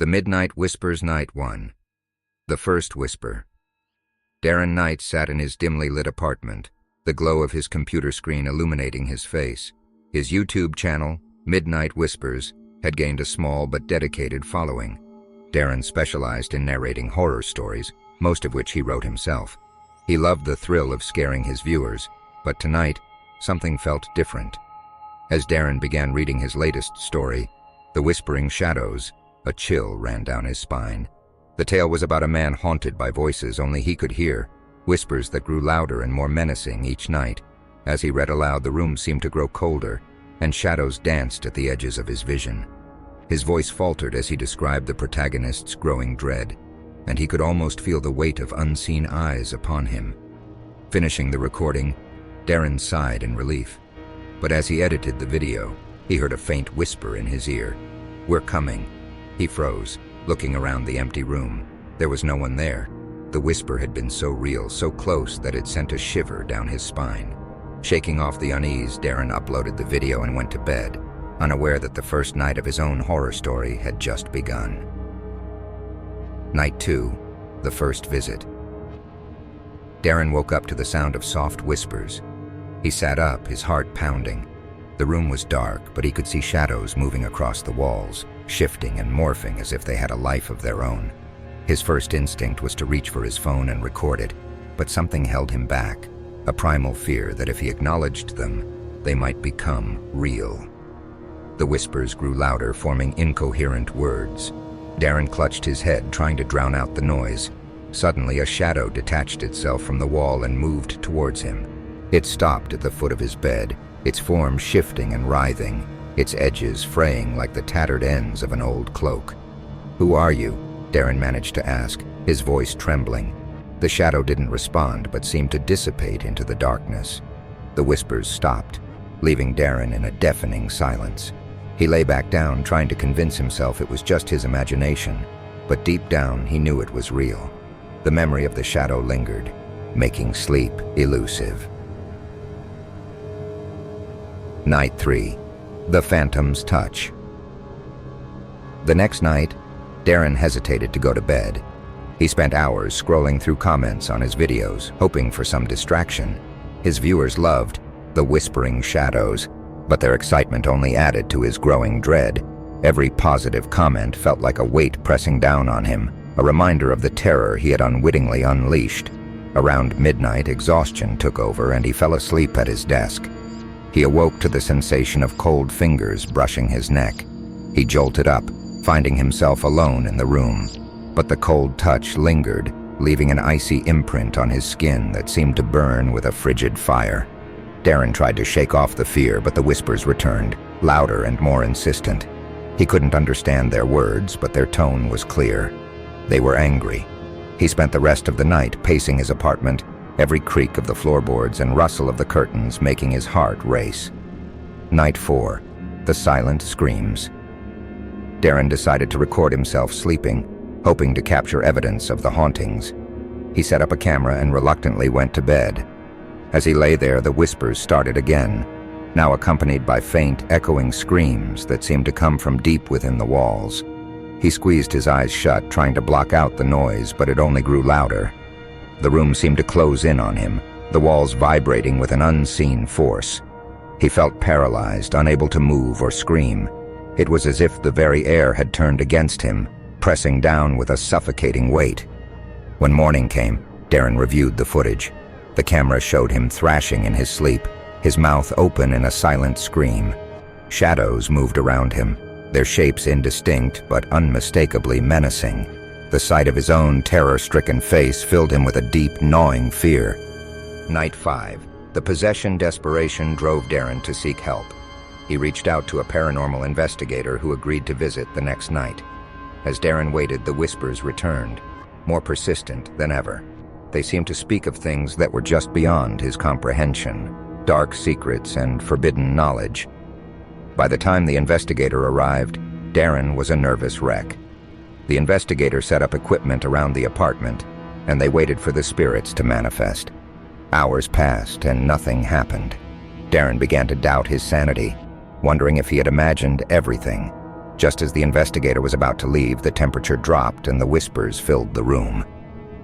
The Midnight Whispers Night 1. The First Whisper. Darren Knight sat in his dimly lit apartment, the glow of his computer screen illuminating his face. His YouTube channel, Midnight Whispers, had gained a small but dedicated following. Darren specialized in narrating horror stories, most of which he wrote himself. He loved the thrill of scaring his viewers, but tonight, something felt different. As Darren began reading his latest story, The Whispering Shadows, a chill ran down his spine. The tale was about a man haunted by voices only he could hear, whispers that grew louder and more menacing each night. As he read aloud, the room seemed to grow colder, and shadows danced at the edges of his vision. His voice faltered as he described the protagonist's growing dread, and he could almost feel the weight of unseen eyes upon him. Finishing the recording, Darren sighed in relief. But as he edited the video, he heard a faint whisper in his ear. "We're coming." He froze, looking around the empty room. There was no one there. The whisper had been so real, so close that it sent a shiver down his spine. Shaking off the unease, Darren uploaded the video and went to bed, unaware that the first night of his own horror story had just begun. Night 2, the first visit. Darren woke up to the sound of soft whispers. He sat up, his heart pounding. The room was dark, but he could see shadows moving across the walls, shifting and morphing as if they had a life of their own. His first instinct was to reach for his phone and record it, but something held him back, a primal fear that if he acknowledged them, they might become real. The whispers grew louder, forming incoherent words. Darren clutched his head, trying to drown out the noise. Suddenly, a shadow detached itself from the wall and moved towards him. It stopped at the foot of his bed, its form shifting and writhing, its edges fraying like the tattered ends of an old cloak. "Who are you?" Darren managed to ask, his voice trembling. The shadow didn't respond, but seemed to dissipate into the darkness. The whispers stopped, leaving Darren in a deafening silence. He lay back down, trying to convince himself it was just his imagination, but deep down he knew it was real. The memory of the shadow lingered, making sleep elusive. Night 3. The Phantom's Touch. The next night, Darren hesitated to go to bed. He spent hours scrolling through comments on his videos, hoping for some distraction. His viewers loved The Whispering Shadows, but their excitement only added to his growing dread. Every positive comment felt like a weight pressing down on him, a reminder of the terror he had unwittingly unleashed. Around midnight, exhaustion took over and he fell asleep at his desk. He awoke to the sensation of cold fingers brushing his neck. He jolted up, finding himself alone in the room. But the cold touch lingered, leaving an icy imprint on his skin that seemed to burn with a frigid fire. Darren tried to shake off the fear, but the whispers returned, louder and more insistent. He couldn't understand their words, but their tone was clear. They were angry. He spent the rest of the night pacing his apartment, every creak of the floorboards and rustle of the curtains making his heart race. Night 4. The Silent Screams. Darren decided to record himself sleeping, hoping to capture evidence of the hauntings. He set up a camera and reluctantly went to bed. As he lay there, the whispers started again, now accompanied by faint, echoing screams that seemed to come from deep within the walls. He squeezed his eyes shut, trying to block out the noise, but it only grew louder. The room seemed to close in on him, the walls vibrating with an unseen force. He felt paralyzed, unable to move or scream. It was as if the very air had turned against him, pressing down with a suffocating weight. When morning came, Darren reviewed the footage. The camera showed him thrashing in his sleep, his mouth open in a silent scream. Shadows moved around him, their shapes indistinct but unmistakably menacing. The sight of his own terror-stricken face filled him with a deep, gnawing fear. Night 5. The possession desperation drove Darren to seek help. He reached out to a paranormal investigator who agreed to visit the next night. As Darren waited, the whispers returned, more persistent than ever. They seemed to speak of things that were just beyond his comprehension, dark secrets and forbidden knowledge. By the time the investigator arrived, Darren was a nervous wreck. The investigator set up equipment around the apartment, and they waited for the spirits to manifest. Hours passed and nothing happened. Darren began to doubt his sanity, wondering if he had imagined everything. Just as the investigator was about to leave, the temperature dropped and the whispers filled the room.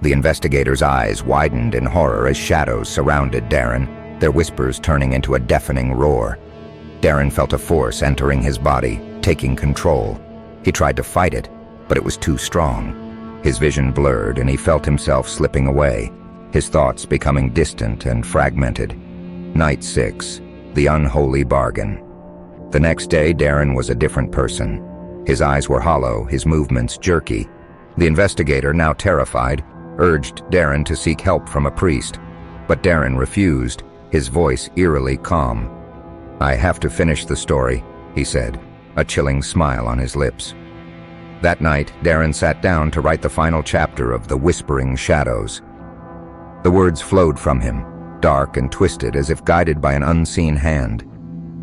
The investigator's eyes widened in horror as shadows surrounded Darren, their whispers turning into a deafening roar. Darren felt a force entering his body, taking control. He tried to fight it, but it was too strong. His vision blurred and he felt himself slipping away, his thoughts becoming distant and fragmented. Night 6. The Unholy Bargain. The next day, Darren was a different person. His eyes were hollow, his movements jerky. The investigator, now terrified, urged Darren to seek help from a priest, but Darren refused, his voice eerily calm. "I have to finish the story," he said, a chilling smile on his lips. That night, Darren sat down to write the final chapter of The Whispering Shadows. The words flowed from him, dark and twisted as if guided by an unseen hand.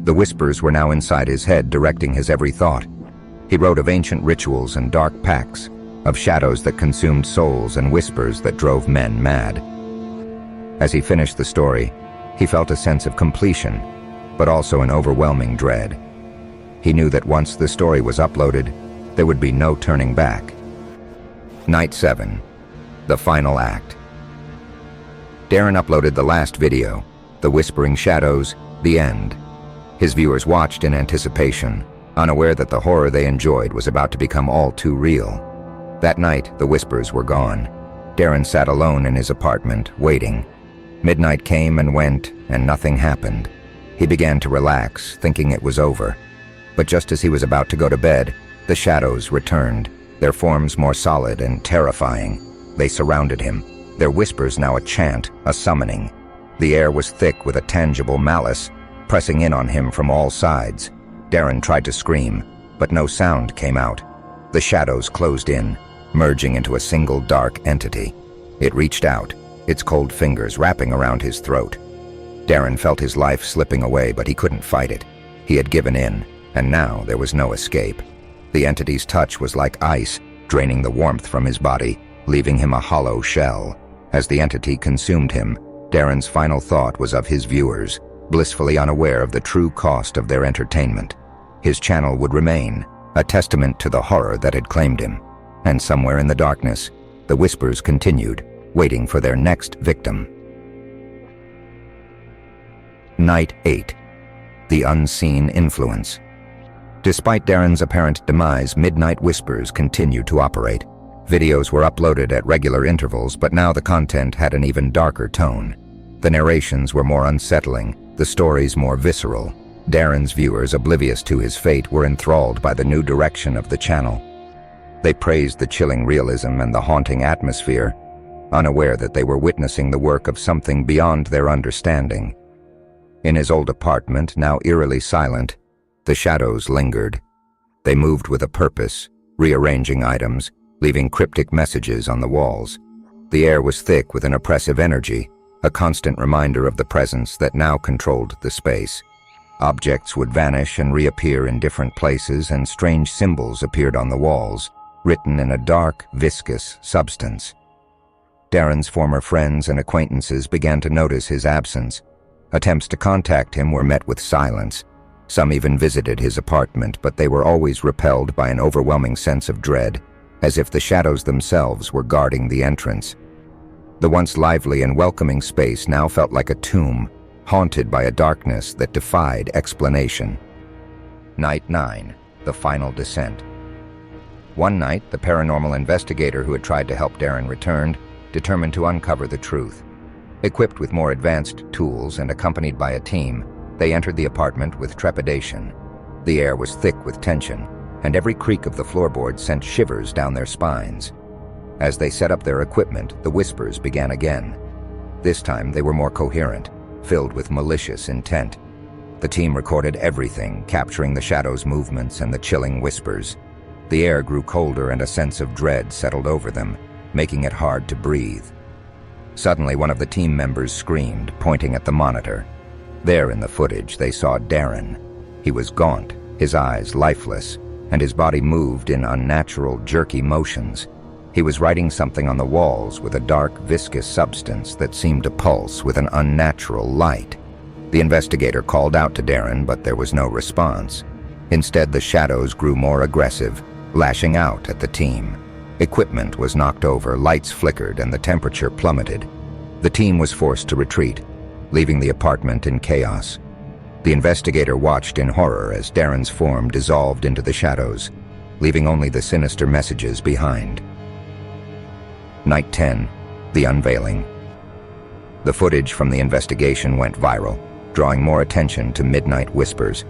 The whispers were now inside his head, directing his every thought. He wrote of ancient rituals and dark pacts, of shadows that consumed souls and whispers that drove men mad. As he finished the story, he felt a sense of completion, but also an overwhelming dread. He knew that once the story was uploaded, there would be no turning back. Night 7. The Final Act. Darren uploaded the last video, The Whispering Shadows, The End. His viewers watched in anticipation, unaware that the horror they enjoyed was about to become all too real. That night, the whispers were gone. Darren sat alone in his apartment, waiting. Midnight came and went, and nothing happened. He began to relax, thinking it was over. But just as he was about to go to bed, the shadows returned, their forms more solid and terrifying. They surrounded him, their whispers now a chant, a summoning. The air was thick with a tangible malice, pressing in on him from all sides. Darren tried to scream, but no sound came out. The shadows closed in, merging into a single dark entity. It reached out, its cold fingers wrapping around his throat. Darren felt his life slipping away, but he couldn't fight it. He had given in, and now there was no escape. The entity's touch was like ice, draining the warmth from his body, leaving him a hollow shell. As the entity consumed him, Darren's final thought was of his viewers, blissfully unaware of the true cost of their entertainment. His channel would remain, a testament to the horror that had claimed him. And somewhere in the darkness, the whispers continued, waiting for their next victim. Night 8. The Unseen Influence. Despite Darren's apparent demise, Midnight Whispers continued to operate. Videos were uploaded at regular intervals, but now the content had an even darker tone. The narrations were more unsettling, the stories more visceral. Darren's viewers, oblivious to his fate, were enthralled by the new direction of the channel. They praised the chilling realism and the haunting atmosphere, unaware that they were witnessing the work of something beyond their understanding. In his old apartment, now eerily silent, the shadows lingered. They moved with a purpose, rearranging items, leaving cryptic messages on the walls. The air was thick with an oppressive energy, a constant reminder of the presence that now controlled the space. Objects would vanish and reappear in different places, and strange symbols appeared on the walls, written in a dark, viscous substance. Darren's former friends and acquaintances began to notice his absence. Attempts to contact him were met with silence. Some even visited his apartment, but they were always repelled by an overwhelming sense of dread, as if the shadows themselves were guarding the entrance. The once lively and welcoming space now felt like a tomb, haunted by a darkness that defied explanation. Night 9. The Final Descent. One night, the paranormal investigator who had tried to help Darren returned, determined to uncover the truth. Equipped with more advanced tools and accompanied by a team, they entered the apartment with trepidation. The air was thick with tension, and every creak of the floorboards sent shivers down their spines. As they set up their equipment, the whispers began again. This time they were more coherent, filled with malicious intent. The team recorded everything, capturing the shadows' movements and the chilling whispers. The air grew colder and a sense of dread settled over them, making it hard to breathe. Suddenly, one of the team members screamed, pointing at the monitor. There in the footage, they saw Darren. He was gaunt, his eyes lifeless, and his body moved in unnatural, jerky motions. He was writing something on the walls with a dark, viscous substance that seemed to pulse with an unnatural light. The investigator called out to Darren, but there was no response. Instead, the shadows grew more aggressive, lashing out at the team. Equipment was knocked over, lights flickered, and the temperature plummeted. The team was forced to retreat, leaving the apartment in chaos. The investigator watched in horror as Darren's form dissolved into the shadows, leaving only the sinister messages behind. Night 10, the unveiling. The footage from the investigation went viral, drawing more attention to Midnight Whispers.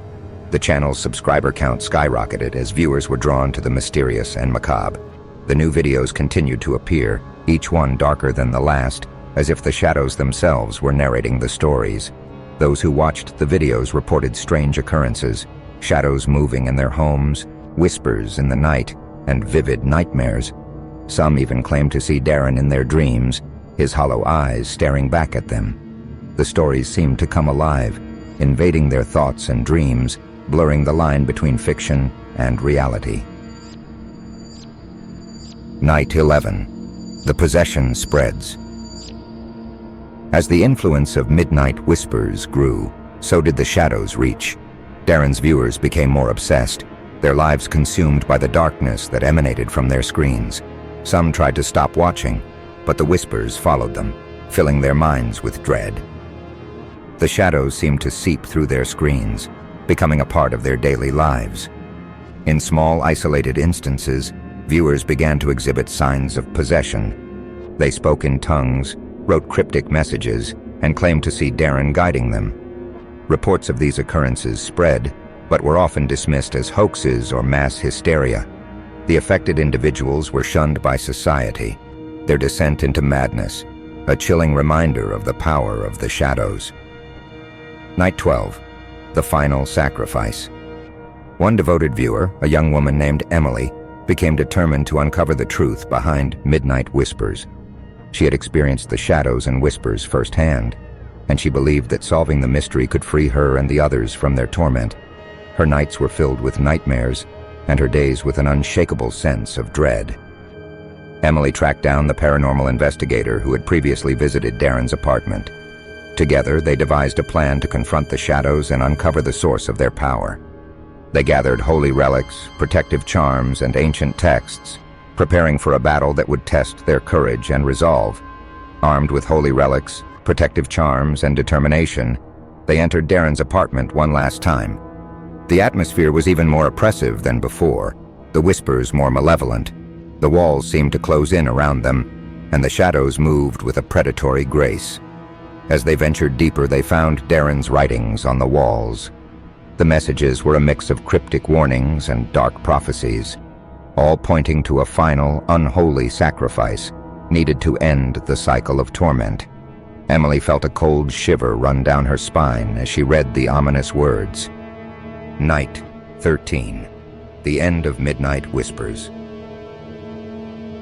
The channel's subscriber count skyrocketed as viewers were drawn to the mysterious and macabre. The new videos continued to appear, each one darker than the last, as if the shadows themselves were narrating the stories. Those who watched the videos reported strange occurrences, shadows moving in their homes, whispers in the night, and vivid nightmares. Some even claimed to see Darren in their dreams, his hollow eyes staring back at them. The stories seemed to come alive, invading their thoughts and dreams, blurring the line between fiction and reality. Night 11. The possession spreads. As the influence of Midnight Whispers grew, so did the shadows reach. Darren's viewers became more obsessed, their lives consumed by the darkness that emanated from their screens. Some tried to stop watching, but the whispers followed them, filling their minds with dread. The shadows seemed to seep through their screens, becoming a part of their daily lives. In small, isolated instances, viewers began to exhibit signs of possession. They spoke in tongues, wrote cryptic messages, and claimed to see Darren guiding them. Reports of these occurrences spread, but were often dismissed as hoaxes or mass hysteria. The affected individuals were shunned by society, their descent into madness, a chilling reminder of the power of the shadows. Night 12. The final sacrifice. One devoted viewer, a young woman named Emily, became determined to uncover the truth behind Midnight Whispers. She had experienced the shadows and whispers firsthand, and she believed that solving the mystery could free her and the others from their torment. Her nights were filled with nightmares, and her days with an unshakable sense of dread. Emily tracked down the paranormal investigator who had previously visited Darren's apartment. Together, they devised a plan to confront the shadows and uncover the source of their power. They gathered holy relics, protective charms, and ancient texts, preparing for a battle that would test their courage and resolve. Armed with holy relics, protective charms, and determination, they entered Darren's apartment one last time. The atmosphere was even more oppressive than before, the whispers more malevolent. The walls seemed to close in around them, and the shadows moved with a predatory grace. As they ventured deeper, they found Darren's writings on the walls. The messages were a mix of cryptic warnings and dark prophecies, all pointing to a final, unholy sacrifice needed to end the cycle of torment. Emily felt a cold shiver run down her spine as she read the ominous words. Night 13. The end of Midnight Whispers.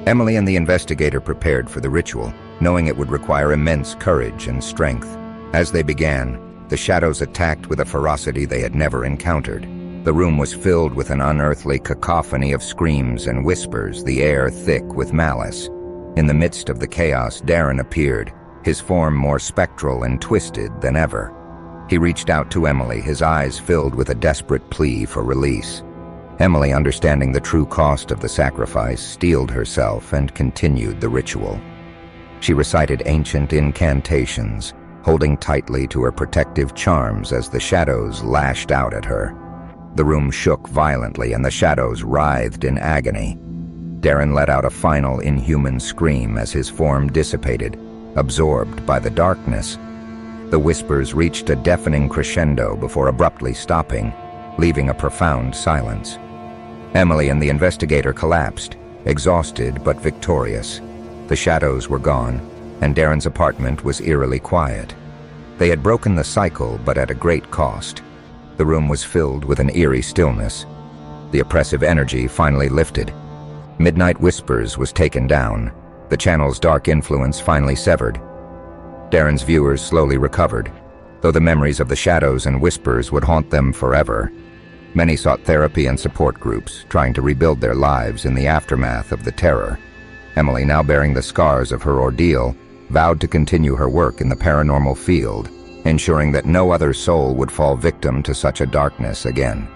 Emily and the investigator prepared for the ritual, knowing it would require immense courage and strength. As they began, the shadows attacked with a ferocity they had never encountered. The room was filled with an unearthly cacophony of screams and whispers, the air thick with malice. In the midst of the chaos, Darren appeared, his form more spectral and twisted than ever. He reached out to Emily, his eyes filled with a desperate plea for release. Emily, understanding the true cost of the sacrifice, steeled herself and continued the ritual. She recited ancient incantations, holding tightly to her protective charms as the shadows lashed out at her. The room shook violently and the shadows writhed in agony. Darren let out a final inhuman scream as his form dissipated, absorbed by the darkness. The whispers reached a deafening crescendo before abruptly stopping, leaving a profound silence. Emily and the investigator collapsed, exhausted but victorious. The shadows were gone, and Darren's apartment was eerily quiet. They had broken the cycle, but at a great cost. The room was filled with an eerie stillness. The oppressive energy finally lifted. Midnight Whispers was taken down, the channel's dark influence finally severed. Darren's viewers slowly recovered, though the memories of the shadows and whispers would haunt them forever. Many sought therapy and support groups, trying to rebuild their lives in the aftermath of the terror. Emily, now bearing the scars of her ordeal, vowed to continue her work in the paranormal field, ensuring that no other soul would fall victim to such a darkness again.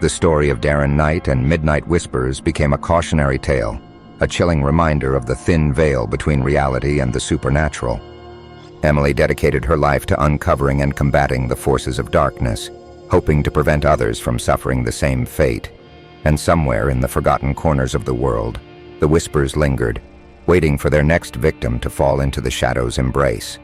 The story of Darren Knight and Midnight Whispers became a cautionary tale, a chilling reminder of the thin veil between reality and the supernatural. Emily dedicated her life to uncovering and combating the forces of darkness, hoping to prevent others from suffering the same fate. And somewhere in the forgotten corners of the world, the whispers lingered, waiting for their next victim to fall into the shadow's embrace.